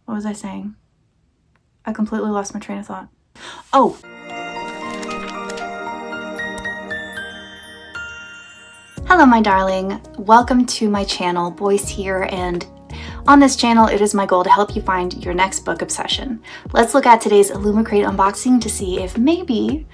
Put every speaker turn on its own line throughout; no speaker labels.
What was I saying? I completely lost my train of thought. Oh! Hello, my darling. Welcome to my channel, Boyce here, and on this channel, it is my goal to help you find your next book obsession. Let's look at today's Illumicrate unboxing to see if maybe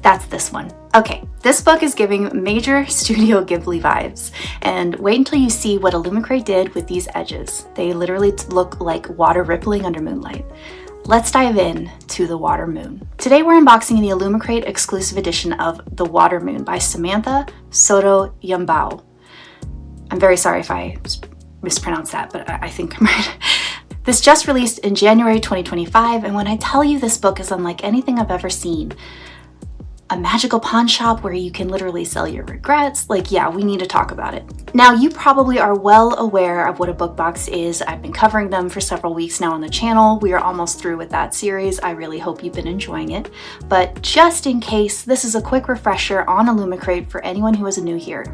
that's this one. Okay, this book is giving major Studio Ghibli vibes, and wait until you see what Illumicrate did with these edges. They literally look like water rippling under moonlight. Let's dive in to The Water Moon. Today we're unboxing the Illumicrate exclusive edition of The Water Moon by Samantha Sotto Yambao. I'm very sorry if I mispronounced that, but I think I'm right. This just released in January 2025, and when I tell you this book is unlike anything I've ever seen, a magical pawn shop where you can literally sell your regrets, like, yeah, we need to talk about it. Now, you probably are well aware of what a book box is. I've been covering them for several weeks now on the channel. We are almost through with that series. I really hope you've been enjoying it. But just in case, this is a quick refresher on Illumicrate for anyone who is new here.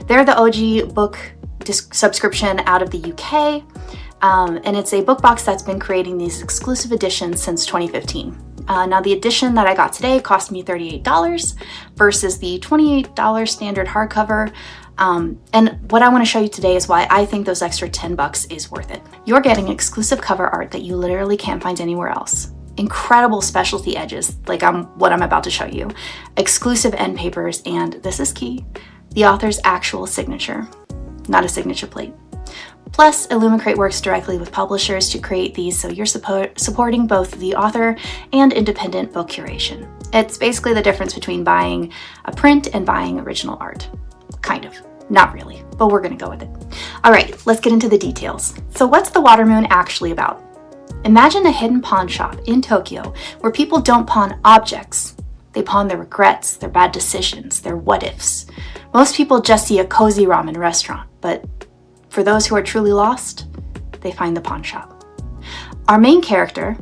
They're the OG book subscription out of the UK, and it's a book box that's been creating these exclusive editions since 2015. Now the edition that I got today cost me $38 versus the $28 standard hardcover. And what I want to show you today is why I think those extra $10 is worth it. You're getting exclusive cover art that you literally can't find anywhere else. Incredible specialty edges, like what I'm about to show you. Exclusive end papers, and this is key, the author's actual signature, not a signature plate. Plus, Illumicrate works directly with publishers to create these, so you're supporting both the author and independent book curation. It's basically the difference between buying a print and buying original art. Kind of. Not really, but we're gonna go with it. All right, let's get into the details. So what's The Water Moon actually about? Imagine a hidden pawn shop in Tokyo where people don't pawn objects. They pawn their regrets, their bad decisions, their what-ifs. Most people just see a cozy ramen restaurant, but for those who are truly lost, they find the pawn shop. Our main character,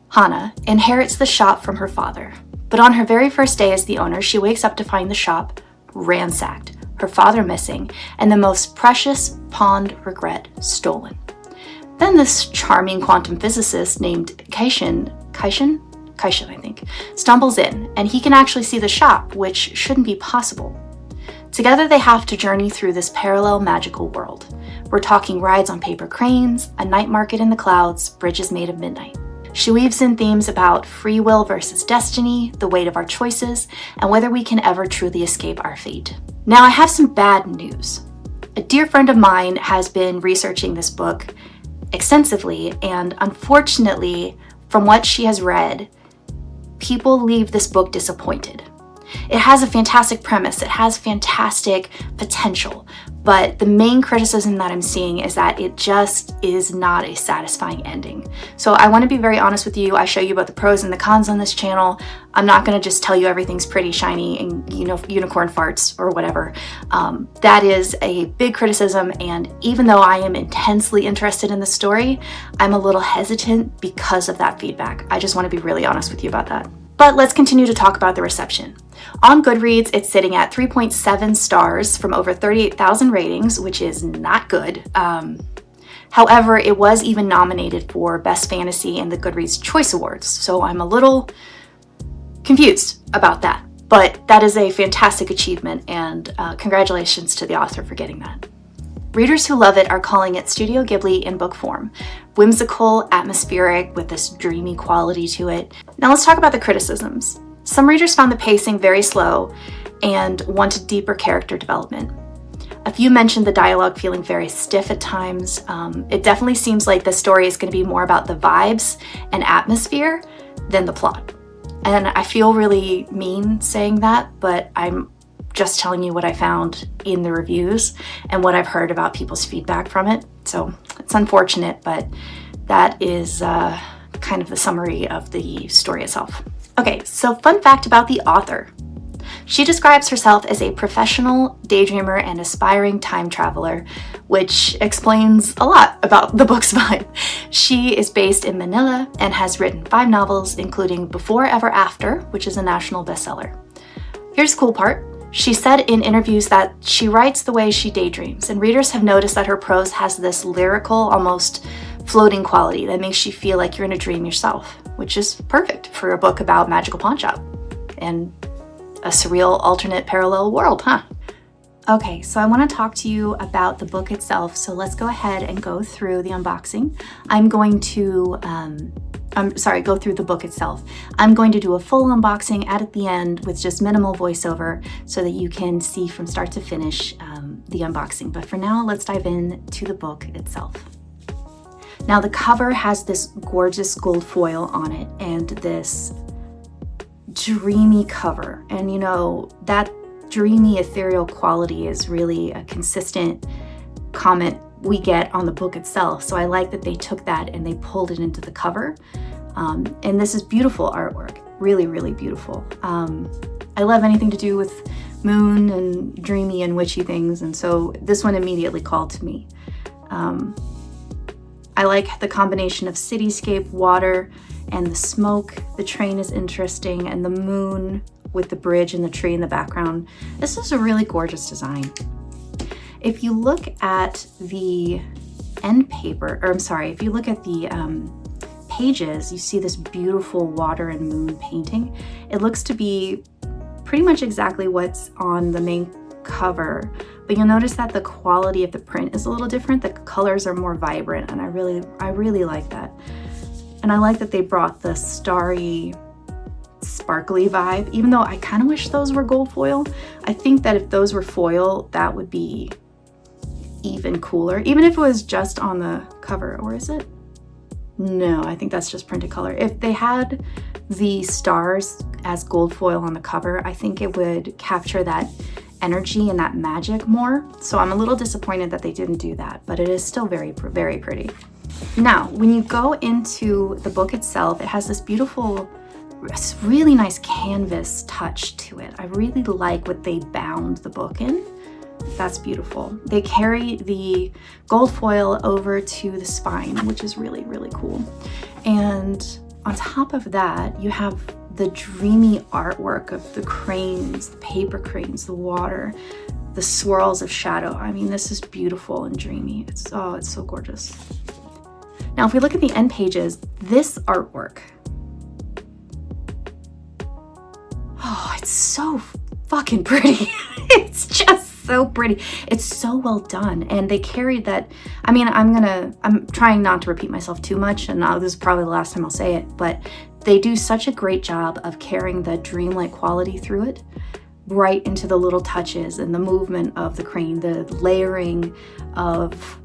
Hana, inherits the shop from her father, but on her very first day as the owner, she wakes up to find the shop ransacked, her father missing, and the most precious pawned regret stolen. Then this charming quantum physicist named Kaishin, I think, stumbles in, and he can actually see the shop, which shouldn't be possible. Together they have to journey through this parallel magical world. We're talking rides on paper cranes, a night market in the clouds, bridges made of midnight. She weaves in themes about free will versus destiny, the weight of our choices, and whether we can ever truly escape our fate. Now, I have some bad news. A dear friend of mine has been researching this book extensively, and unfortunately, from what she has read, people leave this book disappointed. It has a fantastic premise, it has fantastic potential, but the main criticism that I'm seeing is that it just is not a satisfying ending. So I want to be very honest with you. I show you both the pros and the cons on this channel. I'm not going to just tell you everything's pretty, shiny, and unicorn farts or whatever. That is a big criticism, and even though I am intensely interested in the story, I'm a little hesitant because of that feedback. I just want to be really honest with you about that. But let's continue to talk about the reception. On Goodreads, it's sitting at 3.7 stars from over 38,000 ratings, which is not good. However, it was even nominated for Best Fantasy in the Goodreads Choice Awards, so I'm a little confused about that. But that is a fantastic achievement, and congratulations to the author for getting that. Readers who love it are calling it Studio Ghibli in book form. Whimsical, atmospheric, with this dreamy quality to it. Now let's talk about the criticisms. Some readers found the pacing very slow and wanted deeper character development. A few mentioned the dialogue feeling very stiff at times. It definitely seems like the story is going to be more about the vibes and atmosphere than the plot. And I feel really mean saying that, but I'm just telling you what I found in the reviews and what I've heard about people's feedback from it. So it's unfortunate, but that is kind of the summary of the story itself. Okay, so fun fact about the author. She describes herself as a professional daydreamer and aspiring time traveler, which explains a lot about the book's vibe. She is based in Manila and has written 5 novels, including Before Ever After, which is a national bestseller. Here's the cool part. She said in interviews that she writes the way she daydreams, and readers have noticed that her prose has this lyrical, almost floating quality that makes you feel like you're in a dream yourself, which is perfect for a book about magical pawn shop and a surreal alternate parallel world, huh? Okay, so I want to talk to you about the book itself. So let's go ahead and go through the unboxing. I'm going to, go through the book itself. I'm going to do a full unboxing at the end with just minimal voiceover so that you can see from start to finish the unboxing. But for now, let's dive into the book itself. Now the cover has this gorgeous gold foil on it and this dreamy cover. And you know, that dreamy ethereal quality is really a consistent comment we get on the book itself. So I like that they took that and they pulled it into the cover. And this is beautiful artwork, really, really beautiful. I love anything to do with moon and dreamy and witchy things. And so this one immediately called to me. I like the combination of cityscape, water, and the smoke. The train is interesting, and the moon with the bridge and the tree in the background. This is a really gorgeous design. If you look at the end paper, or I'm sorry, if you look at the pages, you see this beautiful water and moon painting. It looks to be pretty much exactly what's on the main cover, but you'll notice that the quality of the print is a little different. The colors are more vibrant, and I really like that. And I like that they brought the starry, sparkly vibe, even though I kind of wish those were gold foil. I think that if those were foil, that would be even cooler, even if it was just on the cover. Or is it? No, I think that's just printed color. If they had the stars as gold foil on the cover, I think it would capture that energy and that magic more. So I'm a little disappointed that they didn't do that, but it is still very, very pretty. Now, when you go into the book itself, it has this beautiful, really nice canvas touch to it. I really like what they bound the book in. That's beautiful. They carry the gold foil over to the spine, which is really, really cool. And on top of that, you have the dreamy artwork of the cranes, the paper cranes, the water, the swirls of shadow. I mean, this is beautiful and dreamy. It's so gorgeous. Now, if we look at the end pages, this artwork, oh, it's so fucking pretty. It's just so pretty. It's so well done. And they carried that. I mean, I'm trying not to repeat myself too much, and this is probably the last time I'll say it, but they do such a great job of carrying the dreamlike quality through it, right into the little touches and the movement of the crane, the layering of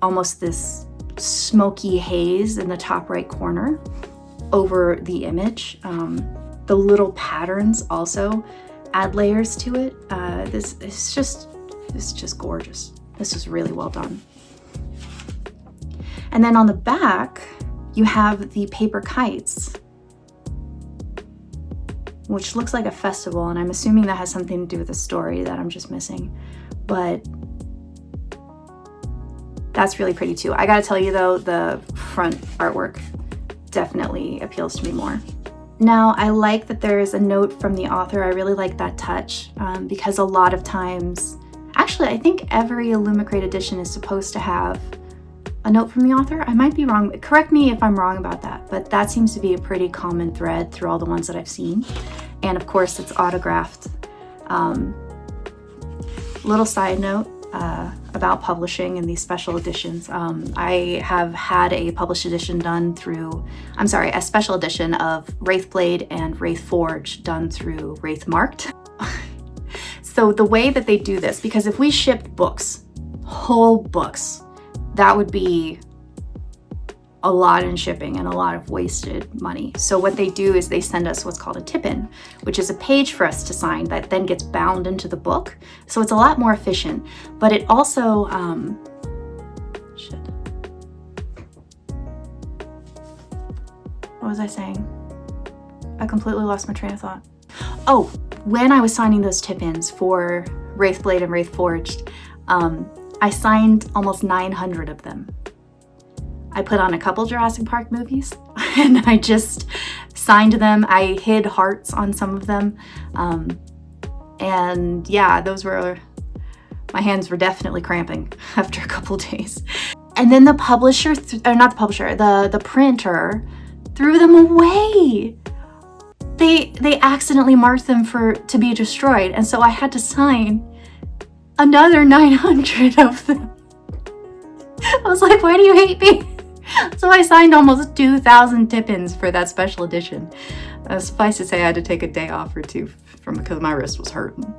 almost this smoky haze in the top right corner over the image. The little patterns also add layers to it. It's just gorgeous. This is really well done. And then on the back, you have the paper kites, which looks like a festival, and I'm assuming that has something to do with the story that I'm just missing. But that's really pretty too. I gotta tell you though, the front artwork definitely appeals to me more. Now, I like that there is a note from the author. I really like that touch because a lot of times, actually, I think every Illumicrate edition is supposed to have a note from the author. I might be wrong. Correct me if I'm wrong about that, but that seems to be a pretty common thread through all the ones that I've seen. And of course, it's autographed. Little side note about publishing in these special editions. I have had a published edition done through, a special edition of Wraithblade and Wraithforge done through Wraithmarked. So the way that they do this, because if we shipped books, whole books, that would be a lot in shipping and a lot of wasted money. So what they do is they send us what's called a tip-in, which is a page for us to sign that then gets bound into the book. So it's a lot more efficient, but it also, what was I saying? I completely lost my train of thought. Oh, when I was signing those tip-ins for Wraithblade and Wraithforged, I signed almost 900 of them. I put on a couple Jurassic Park movies and I just signed them. I hid hearts on some of them. And yeah, my hands were definitely cramping after a couple days. And then the publisher, or not the publisher, the printer threw them away. They accidentally marked them to be destroyed, and so I had to sign another 900 of them. I was like, why do you hate me? So I signed almost 2,000 tip-ins for that special edition. Suffice to say, I had to take a day off or two because my wrist was hurting.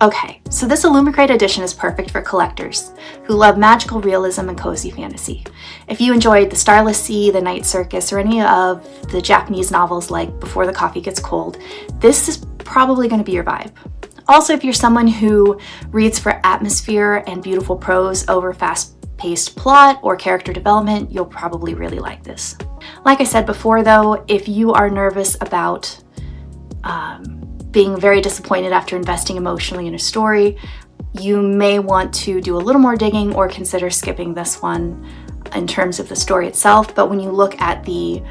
Okay, so this Illumicrate edition is perfect for collectors who love magical realism and cozy fantasy. If you enjoyed The Starless Sea, The Night Circus, or any of the Japanese novels like Before the Coffee Gets Cold, this is probably going to be your vibe. Also, if you're someone who reads for atmosphere and beautiful prose over fast-paced plot or character development, you'll probably really like this. Like I said before though, if you are nervous about being very disappointed after investing emotionally in a story, you may want to do a little more digging or consider skipping this one in terms of the story itself. But when you look at the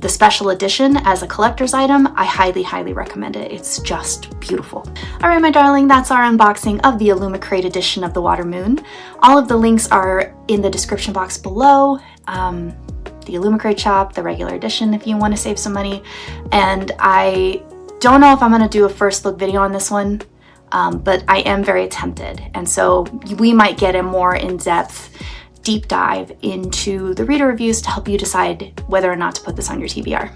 special edition as a collector's item, I highly recommend it. It's just beautiful. All right, my darling, that's our unboxing of the Illumicrate edition of The Water Moon. All of the links are in the description box below. The Illumicrate shop, the regular edition if you want to save some money. And I don't know if I'm going to do a first look video on this one, but I am very tempted. And so we might get a more in-depth deep dive into the reader reviews to help you decide whether or not to put this on your TBR.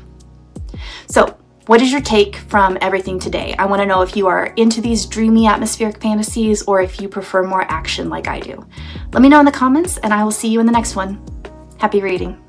So what is your take from everything today? I want to know if you are into these dreamy atmospheric fantasies or if you prefer more action like I do. Let me know in the comments and I will see you in the next one. Happy reading.